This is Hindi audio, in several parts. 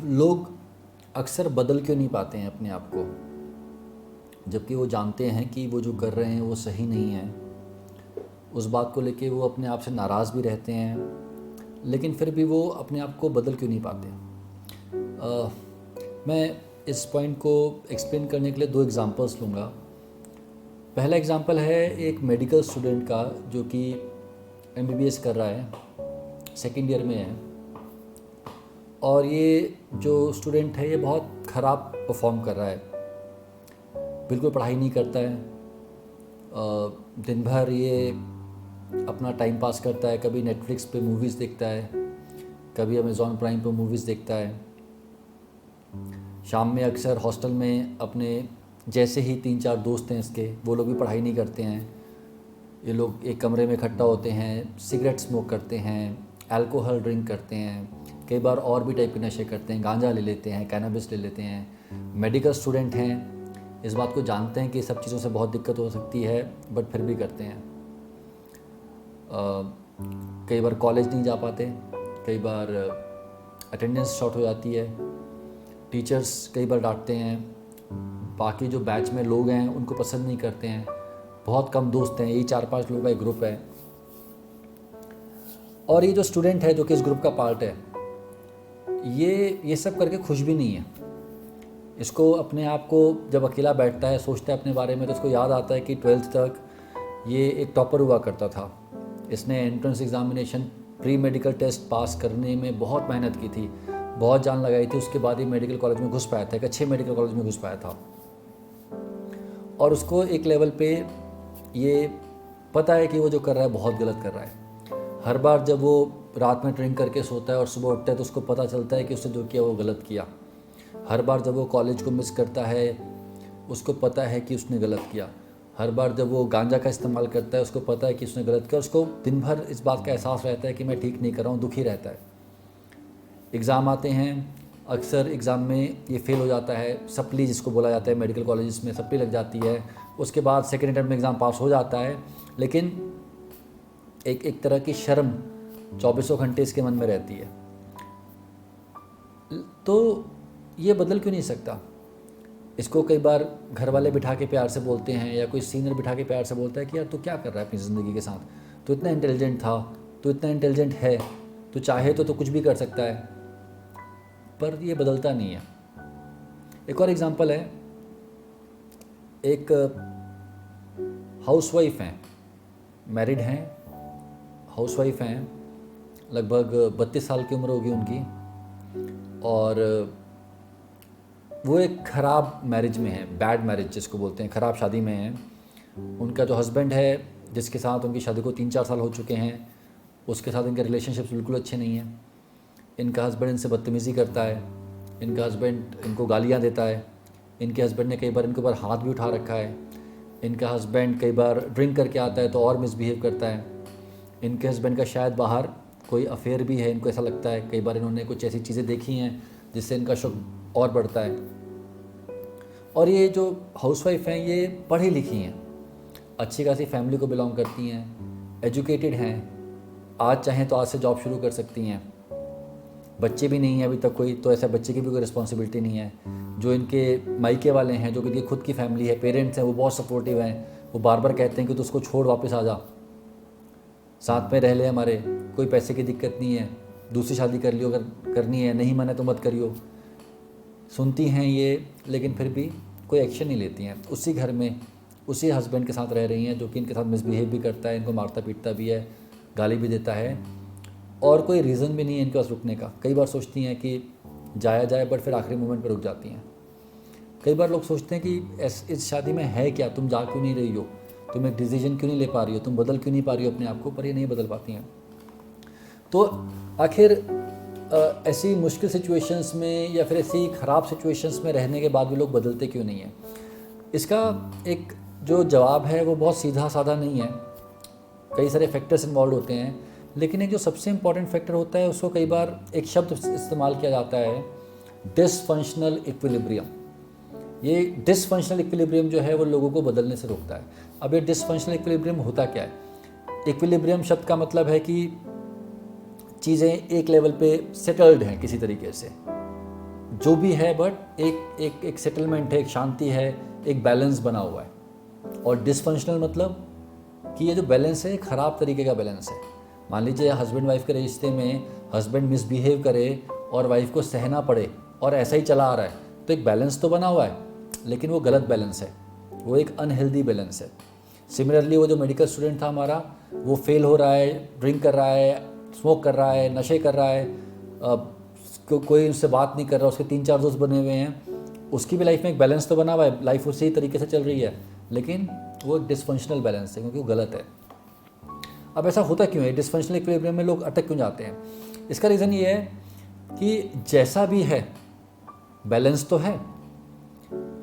लोग अक्सर बदल क्यों नहीं पाते हैं अपने आप को, जबकि वो जानते हैं कि वो जो कर रहे हैं वो सही नहीं है। उस बात को लेके वो अपने आप से नाराज़ भी रहते हैं, लेकिन फिर भी वो अपने आप को बदल क्यों नहीं पाते। मैं इस पॉइंट को एक्सप्लेन करने के लिए दो एग्जांपल्स लूँगा। पहला एग्जांपल है एक मेडिकल स्टूडेंट का जो कि एमबीबीएस कर रहा है, सेकेंड ईयर में है, और ये जो स्टूडेंट है ये बहुत ख़राब परफॉर्म कर रहा है, बिल्कुल पढ़ाई नहीं करता है। दिन भर ये अपना टाइम पास करता है, कभी नेटफ्लिक्स पे मूवीज़ देखता है, कभी अमेज़ॉन प्राइम पे मूवीज़ देखता है। शाम में अक्सर हॉस्टल में अपने जैसे ही 3-4 दोस्त हैं इसके, वो लोग भी पढ़ाई नहीं करते हैं। ये लोग एक कमरे में इकट्ठा होते हैं, सिगरेट स्मोक करते हैं, अल्कोहल ड्रिंक करते हैं, कई बार और भी टाइप के नशे करते हैं, गांजा ले लेते हैं, कैनबिस ले लेते हैं। मेडिकल स्टूडेंट हैं, इस बात को जानते हैं कि सब चीज़ों से बहुत दिक्कत हो सकती है, बट फिर भी करते हैं। कई बार कॉलेज नहीं जा पाते, कई बार अटेंडेंस शॉर्ट हो जाती है, टीचर्स कई बार डांटते हैं, बाकी जो बैच में लोग हैं उनको पसंद नहीं करते हैं, बहुत कम दोस्त हैं, यही 4-5 लोगों का एक ग्रुप है। और ये जो स्टूडेंट है जो कि इस ग्रुप का पार्ट है, ये सब करके खुश भी नहीं है। इसको अपने आप को जब अकेला बैठता है, सोचता है अपने बारे में, तो उसको याद आता है कि 12th तक ये एक टॉपर हुआ करता था। इसने entrance examination pre medical test pass करने में बहुत मेहनत की थी, बहुत जान लगाई थी, उसके बाद ही मेडिकल कॉलेज में घुस पाया था, एक अच्छे मेडिकल कॉलेज में घुस पाया था। और उसको एक लेवल पे ये पता है कि वो जो कर रहा है बहुत गलत कर रहा है। हर बार जब वो रात में ड्रिंक करके सोता है और सुबह उठता है तो उसको पता चलता है कि उसने जो किया वो गलत किया। हर बार जब वो कॉलेज को मिस करता है उसको पता है कि उसने गलत किया। हर बार जब वो गांजा का इस्तेमाल करता है उसको पता है कि उसने गलत किया। उसको दिन भर इस बात का एहसास रहता है कि मैं ठीक नहीं कर रहा हूँ, दुखी रहता है। एग्ज़ाम आते हैं, अक्सर एग्ज़ाम में ये फेल हो जाता है, सप्ली जिसको बोला जाता है, मेडिकल कॉलेज में सप्ली लग जाती है। उसके बाद सेकेंड अटेम्प्ट में एग्ज़ाम पास हो जाता है, लेकिन एक तरह की शर्म 24 घंटे इसके मन में रहती है। तो ये बदल क्यों नहीं सकता। इसको कई बार घर वाले बिठा के प्यार से बोलते हैं, या कोई सीनियर बिठा के प्यार से बोलता है कि यार तू क्या कर रहा है अपनी ज़िंदगी के साथ, तो इतना इंटेलिजेंट था, तो इतना इंटेलिजेंट है, तो चाहे तो कुछ भी कर सकता है, पर ये बदलता नहीं है। एक और एग्जांपल है, एक हाउसवाइफ हैं, मैरिड हैं, हाउसवाइफ हैं, लगभग 32 साल की उम्र होगी उनकी, और वो एक ख़राब मैरिज में है, बैड मैरिज जिसको बोलते हैं, ख़राब शादी में है। उनका जो हस्बैंड है जिसके साथ उनकी शादी को 3-4 साल हो चुके हैं, उसके साथ इनके रिलेशनशिप्स बिल्कुल अच्छे नहीं हैं। इनका हस्बैंड इनसे बदतमीज़ी करता है, इनका हस्बैंड इनको गालियाँ देता है, इनके हस्बैंड ने कई बार इनके ऊपर हाथ भी उठा रखा है, इनका हस्बैंड कई बार ड्रिंक करके आता है तो और मिसबिहेव करता है, इनके हस्बैंड का शायद बाहर कोई अफेयर भी है, इनको ऐसा लगता है। कई बार इन्होंने कुछ ऐसी चीज़ें देखी हैं जिससे इनका शक और बढ़ता है। और ये जो हाउसवाइफ हैं ये पढ़ी लिखी हैं, अच्छी खासी फैमिली को बिलोंग करती हैं, एजुकेटेड हैं, आज चाहें तो आज से जॉब शुरू कर सकती हैं, बच्चे भी नहीं हैं अभी तक कोई, तो ऐसा बच्चे की भी कोई रिस्पॉन्सिबिलिटी नहीं है। जो इनके मायके वाले हैं, जो कि इनकी खुद की फैमिली है, पेरेंट्स हैं, वो बहुत सपोर्टिव हैं, वो बार बार कहते हैं कि तू उसको छोड़ वापस आ जा, साथ में रह ले हमारे, कोई पैसे की दिक्कत नहीं है, दूसरी शादी कर लियो अगर करनी है, नहीं माने तो मत करियो। सुनती हैं ये, लेकिन फिर भी कोई एक्शन नहीं लेती हैं। उसी घर में उसी हस्बैंड के साथ रह रही हैं जो कि इनके साथ मिसबिहेव भी करता है, इनको मारता पीटता भी है, गाली भी देता है, और कोई रीज़न भी नहीं है इनके पास रुकने का। कई बार सोचती हैं कि जाया जाए, बट फिर आखिरी मोमेंट पर रुक जाती हैं। कई बार लोग सोचते हैं कि इस शादी में है क्या, तुम जा क्यों नहीं रही हो, तुम एक डिसीजन क्यों नहीं ले पा रही हो, तुम बदल क्यों नहीं पा रही हो अपने आप को, पर ये नहीं बदल पाती हैं। तो आखिर ऐसी मुश्किल सिचुएशंस में या फिर ऐसी ख़राब सिचुएशंस में रहने के बाद भी लोग बदलते क्यों नहीं हैं। इसका एक जो जवाब है वो बहुत सीधा साधा नहीं है, कई सारे फैक्टर्स इन्वॉल्व होते हैं, लेकिन एक जो सबसे इम्पॉर्टेंट फैक्टर होता है उसको कई बार एक शब्द इस्तेमाल किया जाता है, डिसफंक्शनल इक्विलिब्रियम। ये डिसफंक्शनल इक्विलिब्रियम जो है वो लोगों को बदलने से रोकता है। अब ये डिसफंक्शनल इक्विलिब्रियम होता क्या है। इक्विलिब्रियम शब्द का मतलब है कि चीज़ें एक लेवल पे सेटल्ड हैं किसी तरीके से, जो भी है, बट एक सेटलमेंट है, एक शांति है, एक बैलेंस बना हुआ है। और डिसफंक्शनल मतलब कि ये जो बैलेंस है ख़राब तरीके का बैलेंस है। मान लीजिए हस्बैंड वाइफ के रिश्ते में हस्बैंड मिसबिहेव करे और वाइफ को सहना पड़े और ऐसा ही चला आ रहा है, तो एक बैलेंस तो बना हुआ है, लेकिन वो गलत बैलेंस है, वो एक अनहेल्दी बैलेंस है। सिमिलरली वो जो मेडिकल स्टूडेंट था हमारा, वो फेल हो रहा है, ड्रिंक कर रहा है, स्मोक कर रहा है, नशे कर रहा है, कोई उससे बात नहीं कर रहा, उसके 3-4 दोस्त बने हुए हैं, उसकी भी लाइफ में एक बैलेंस तो बना हुआ है, लाइफ उसी तरीके से चल रही है, लेकिन वो एक डिसफंक्शनल बैलेंस है, क्योंकि वो गलत है। अब ऐसा होता क्यों है, डिसफंक्शनल इक्विलिब्रियम में लोग अटक क्यों जाते हैं? इसका रीज़न ये है कि जैसा भी है बैलेंस तो है,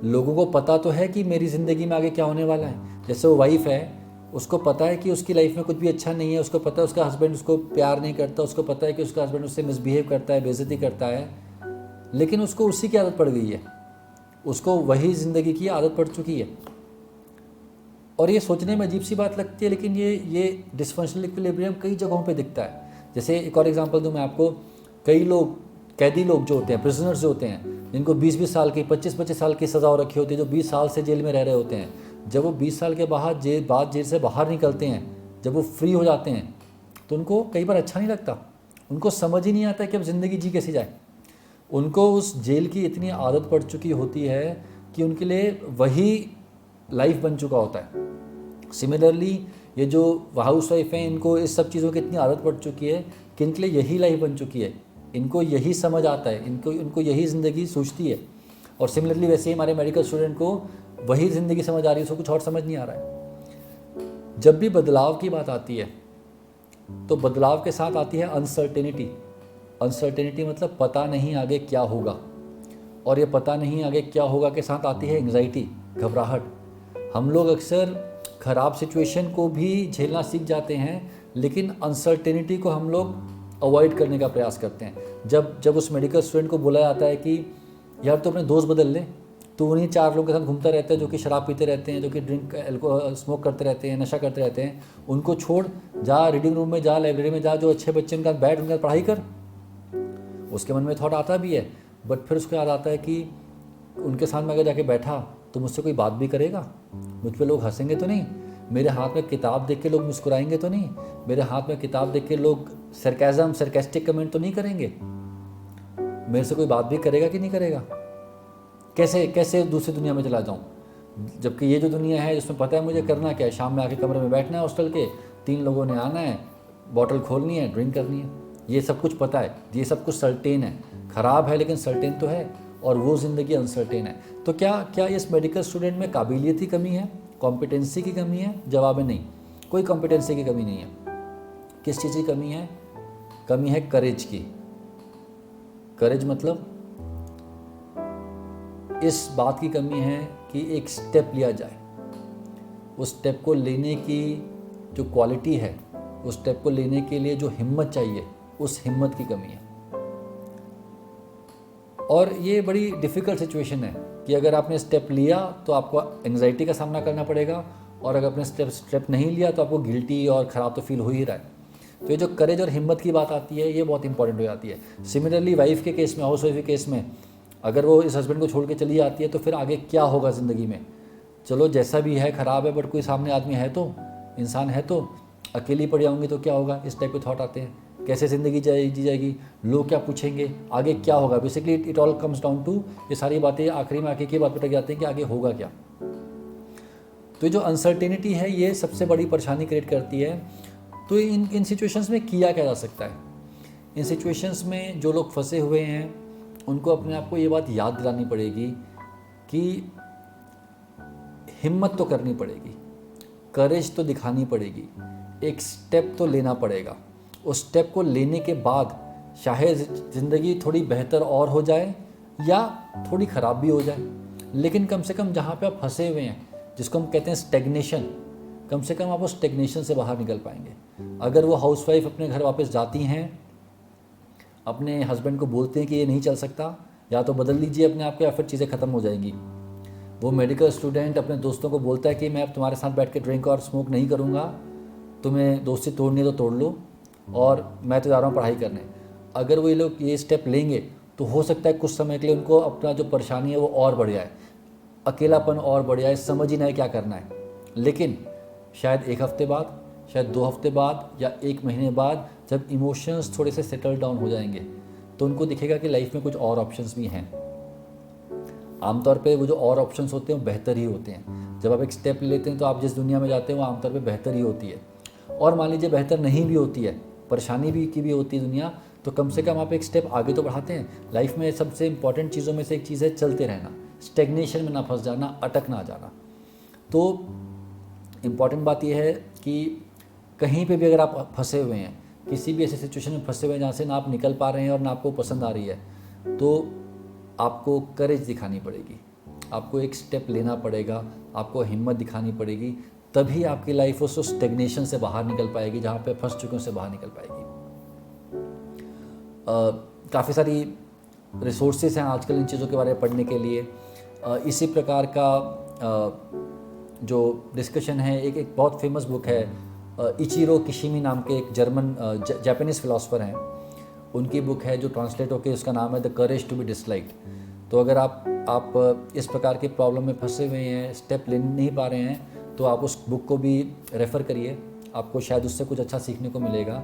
लोगों को पता तो है कि मेरी ज़िंदगी में आगे क्या होने वाला है। जैसे वो वाइफ है, उसको पता है कि उसकी लाइफ में कुछ भी अच्छा नहीं है, उसको पता है उसका हस्बैंड उसको प्यार नहीं करता, उसको पता है कि उसका हस्बैंड उससे मिसबिहेव करता है, बेइज्जती करता है, लेकिन उसको उसी की आदत पड़ गई है, उसको वही ज़िंदगी की आदत पड़ चुकी है। और ये सोचने में अजीब सी बात लगती है, लेकिन ये डिसफंक्शनल इक्विलिब्रियम कई जगहों पे दिखता है। जैसे एक और एग्जांपल दूं मैं आपको, कई लोग, कैदी लोग जो होते हैं, प्रिजनर्स जो होते हैं, जिनको 20-20 साल की, 25-25 साल की सज़ा हो रखी होती है, जो 20 साल से जेल में रह रहे होते हैं, जब वो 20 साल के बाद जेल से बाहर निकलते हैं, जब वो फ्री हो जाते हैं, तो उनको कई बार अच्छा नहीं लगता, उनको समझ ही नहीं आता कि अब ज़िंदगी जी कैसी जाए। उनको उस जेल की इतनी आदत पड़ चुकी होती है कि उनके लिए वही लाइफ बन चुका होता है। सिमिलरली ये जो हाउस वाइफ हैं, इनको इस सब चीज़ों की इतनी आदत पड़ चुकी है कि इनके लिए यही लाइफ बन चुकी है, इनको यही समझ आता है, इनको यही ज़िंदगी सूझती है। और सिमिलरली वैसे ही हमारे मेडिकल स्टूडेंट को वही ज़िंदगी समझ आ रही है, उसको कुछ और समझ नहीं आ रहा है। जब भी बदलाव की बात आती है, तो बदलाव के साथ आती है अनसर्टेनिटी। अनसर्टेनिटी मतलब पता नहीं आगे क्या होगा, और ये पता नहीं आगे क्या होगा के साथ आती है एंग्जाइटी, घबराहट। हम लोग अक्सर ख़राब सिचुएशन को भी झेलना सीख जाते हैं, लेकिन अनसर्टेनिटी को हम लोग अवॉइड करने का प्रयास करते हैं। जब उस मेडिकल स्टूडेंट को बोला जाता है कि यार तो अपने दोस्त बदल ले, तो उन्हीं 4 लोगों के साथ घूमता रहता है जो कि शराब पीते रहते हैं, जो कि स्मोक करते रहते हैं, नशा करते रहते हैं, उनको छोड़, जा रीडिंग रूम में जा, लाइब्रेरी में जा, जो अच्छे बच्चे उनके साथ बैठ, उनके साथ पढ़ाई कर। उसके मन में थॉट आता भी है, बट फिर उसको याद आता है कि उनके साथ में अगर जाके बैठा तो मुझसे कोई बात भी करेगा, मुझ पे लोग हंसेंगे तो नहीं, मेरे हाथ में किताब देख के लोग मुस्कुराएंगे तो नहीं, मेरे हाथ में किताब देख के लोग सरकास्टिक कमेंट तो नहीं करेंगे, मेरे से कोई बात भी करेगा कि नहीं करेगा, कैसे दूसरी दुनिया में चला जाऊँ, जबकि ये जो दुनिया है जिसमें पता है मुझे करना क्या है, शाम में आके कमरे में बैठना है हॉस्टल के, 3 लोगों ने आना है, बॉटल खोलनी है, ड्रिंक करनी है, ये सब कुछ पता है, ये सब कुछ सर्टेन है, ख़राब है लेकिन सर्टेन तो है, और वो ज़िंदगी अनसर्टेन है। तो क्या इस मेडिकल स्टूडेंट में काबिलियत की कमी है, कॉम्पिटेंसी की कमी है? जवाब है नहीं, कोई कॉम्पिटेंसी की कमी नहीं है। किस चीज़ की कमी है? कमी है करेज की। करेज मतलब इस बात की कमी है कि एक स्टेप लिया जाए, उस स्टेप को लेने की जो क्वालिटी है, उस स्टेप को लेने के लिए जो हिम्मत चाहिए, उस हिम्मत की कमी है। और ये बड़ी डिफ़िकल्ट सिचुएशन है कि अगर आपने स्टेप लिया तो आपको एंग्जाइटी का सामना करना पड़ेगा, और अगर आपने स्टेप नहीं लिया तो आपको गिल्टी और ख़राब तो फील हो ही रहा है। तो ये जो करेज और हिम्मत की बात आती है, ये बहुत इंपॉर्टेंट हो जाती है। सिमिलरली वाइफ के केस में, हाउस वाइफ के केस में, अगर वो इस हस्बैंड को छोड़ के चली जाती है तो फिर आगे क्या होगा ज़िंदगी में? चलो जैसा भी है ख़राब है, बट कोई सामने आदमी है तो, इंसान है तो, अकेली पड़ जाऊँगी तो क्या होगा, इस टाइप के थॉट आते हैं। कैसे ज़िंदगी जी जाएगी, लोग क्या पूछेंगे, आगे क्या होगा। Basically it all comes down to, ये सारी बातें आखिरी में आके की बात पटक जाती हैं कि आगे होगा क्या। तो ये जो अनसर्टेनिटी है, ये सबसे बड़ी परेशानी क्रिएट करती है। तो इन सिचुएशंस में किया क्या जा सकता है? इन सिचुएशंस में जो लोग फंसे हुए हैं, उनको अपने आप को ये बात याद दिलानी पड़ेगी कि हिम्मत तो करनी पड़ेगी, करेज तो दिखानी पड़ेगी, एक स्टेप तो लेना पड़ेगा। उस स्टेप को लेने के बाद शायद ज़िंदगी थोड़ी बेहतर और हो जाए या थोड़ी ख़राब भी हो जाए, लेकिन कम से कम जहाँ पे आप फंसे हुए हैं, जिसको हम कहते हैं स्टेग्नेशन, कम से कम आप उस स्टेग्नेशन से बाहर निकल पाएंगे। अगर वो हाउसवाइफ अपने घर वापस जाती हैं, अपने हस्बैंड को बोलते हैं कि ये नहीं चल सकता, या तो बदल लीजिए अपने आप को या फिर चीज़ें ख़त्म हो जाएंगी। वो मेडिकल स्टूडेंट अपने दोस्तों को बोलता है कि मैं अब तुम्हारे साथ बैठ के ड्रिंक और स्मोक नहीं करूँगा, तुम्हें दोस्ती तोड़नी है तो तोड़ लो, और मैं तो जा रहा हूँ पढ़ाई करने। अगर वो ये लोग ये स्टेप लेंगे तो हो सकता है कुछ समय के लिए उनको अपना जो परेशानी है वो और बढ़ जाए, अकेलापन और बढ़ जाए, समझ ही नहीं क्या करना है। लेकिन शायद 1 हफ्ते बाद, शायद 2 हफ्ते बाद या 1 महीने बाद जब इमोशंस थोड़े से सेटल डाउन हो जाएंगे तो उनको दिखेगा कि लाइफ में कुछ और ऑप्शंस भी हैं। आमतौर पे वो जो और ऑप्शंस होते हैं वो बेहतर ही होते हैं। जब आप एक स्टेप ले लेते हैं तो आप जिस दुनिया में जाते हैं वो आमतौर पे बेहतर ही होती है। और मान लीजिए बेहतर नहीं भी होती है, परेशानी भी होती है दुनिया, तो कम से कम आप एक स्टेप आगे तो बढ़ाते हैं। लाइफ में सबसे इंपॉर्टेंट चीज़ों में से एक चीज़ है चलते रहना, स्टेग्नेशन में ना फंस जाना, अटक ना जाना। तो इम्पॉर्टेंट बात यह है कि कहीं पे भी अगर आप फंसे हुए हैं, किसी भी ऐसी सिचुएशन में फंसे हुए हैं जहाँ से ना आप निकल पा रहे हैं और ना आपको पसंद आ रही है, तो आपको करेज दिखानी पड़ेगी, आपको एक स्टेप लेना पड़ेगा, आपको हिम्मत दिखानी पड़ेगी, तभी आपकी लाइफ उस स्टेग्नेशन से बाहर निकल पाएगी, जहाँ पे फंस चुके हैं उससे बाहर निकल पाएगी। काफ़ी सारी रिसोर्सेज हैं आजकल इन चीज़ों के बारे में पढ़ने के लिए। इसी प्रकार का जो डिस्कशन है, एक बहुत फेमस बुक है, इचिरो किशिमी नाम के एक जर्मन जापानीज़ फिलोसोफर हैं, उनकी बुक है जो ट्रांसलेट होकर उसका नाम है the courage to be disliked. तो अगर आप इस प्रकार के प्रॉब्लम में फंसे हुए हैं, स्टेप ले नहीं पा रहे हैं, तो आप उस बुक को भी रेफ़र करिए, आपको शायद उससे कुछ अच्छा सीखने को मिलेगा।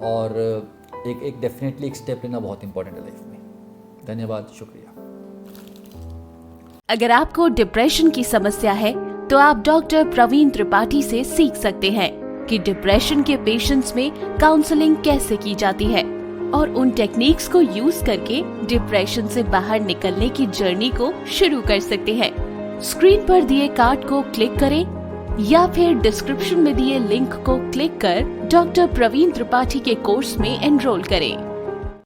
और एक डेफिनेटली एक स्टेप लेना बहुत इंपॉर्टेंट है लाइफ में। धन्यवाद, शुक्रिया। अगर आपको डिप्रेशन की समस्या है तो आप डॉक्टर प्रवीण त्रिपाठी से सीख सकते हैं कि डिप्रेशन के पेशेंट्स में काउंसलिंग कैसे की जाती है और उन टेक्निक्स को यूज करके डिप्रेशन से बाहर निकलने की जर्नी को शुरू कर सकते हैं। स्क्रीन पर दिए कार्ड को क्लिक करें या फिर डिस्क्रिप्शन में दिए लिंक को क्लिक कर डॉक्टर प्रवीण त्रिपाठी के कोर्स में एनरोल करें।